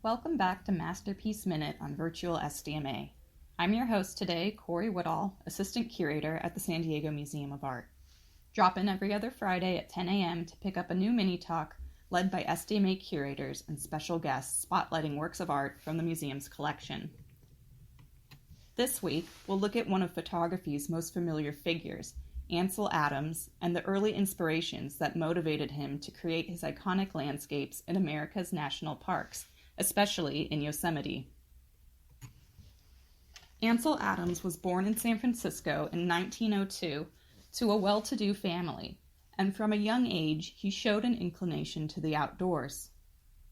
Welcome back to Masterpiece Minute on Virtual SDMA. I'm your host today, Corey Woodall, Assistant Curator at the San Diego Museum of Art. Drop in every other Friday at 10 a.m. to pick up a new mini-talk led by SDMA curators and special guests spotlighting works of art from the museum's collection. This week, we'll look at one of photography's most familiar figures, Ansel Adams, and the early inspirations that motivated him to create his iconic landscapes in America's national parks, especially in Yosemite. Ansel Adams was born in San Francisco in 1902 to a well-to-do family, and from a young age he showed an inclination to the outdoors.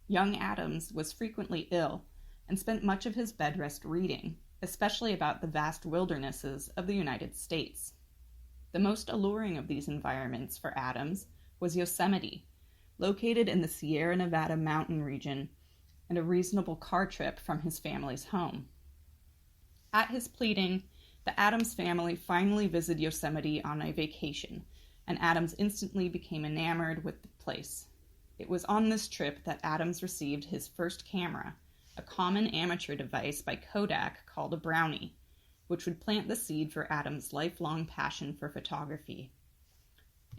Young Adams was frequently ill and spent much of his bed rest reading, especially about the vast wildernesses of the United States. The most alluring of these environments for Adams was Yosemite, located in the Sierra Nevada mountain region and a reasonable car trip from his family's home. At his pleading, the Adams family finally visited Yosemite on a vacation, and Adams instantly became enamored with the place. It was on this trip that Adams received his first camera, a common amateur device by Kodak called a Brownie, which would plant the seed for Adams' lifelong passion for photography.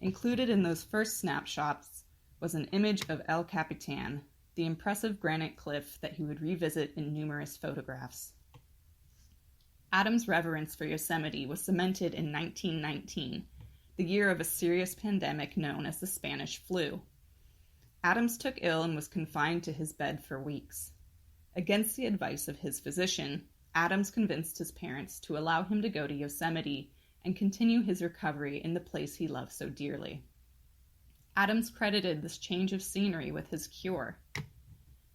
Included in those first snapshots was an image of El Capitan, the impressive granite cliff that he would revisit in numerous photographs. Adams' reverence for Yosemite was cemented in 1919, the year of a serious pandemic known as the Spanish flu. Adams took ill and was confined to his bed for weeks. Against the advice of his physician, Adams convinced his parents to allow him to go to Yosemite and continue his recovery in the place he loved so dearly. Adams credited this change of scenery with his cure.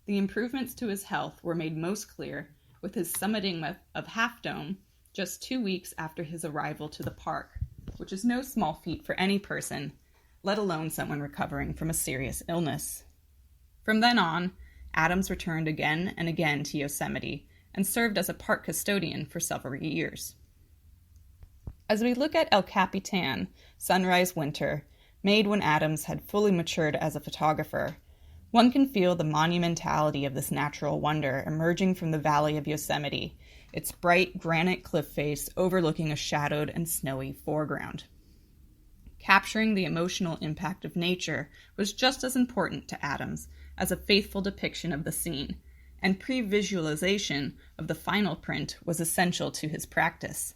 The improvements to his health were made most clear with his summiting of Half Dome just 2 weeks after his arrival to the park, which is no small feat for any person, let alone someone recovering from a serious illness. From then on, Adams returned again and again to Yosemite and served as a park custodian for several years. As we look at El Capitan, Sunrise Winter, made when Adams had fully matured as a photographer, one can feel the monumentality of this natural wonder emerging from the valley of Yosemite, its bright granite cliff face overlooking a shadowed and snowy foreground. Capturing the emotional impact of nature was just as important to Adams as a faithful depiction of the scene, and pre-visualization of the final print was essential to his practice.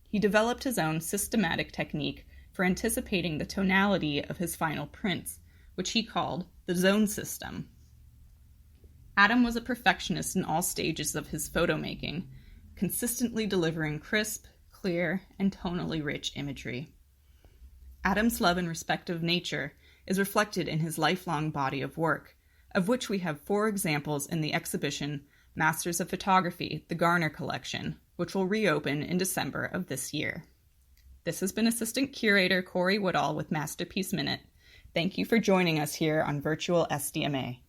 He developed his own systematic technique for anticipating the tonality of his final prints, which he called the zone system. Adam was a perfectionist in all stages of his photomaking, consistently delivering crisp, clear, and tonally rich imagery. Adams' love and respect of nature is reflected in his lifelong body of work, of which we have 4 examples in the exhibition Masters of Photography, the Garner Collection, which will reopen in December of this year. This has been Assistant Curator Corey Woodall with Masterpiece Minute. Thank you for joining us here on Virtual SDMA.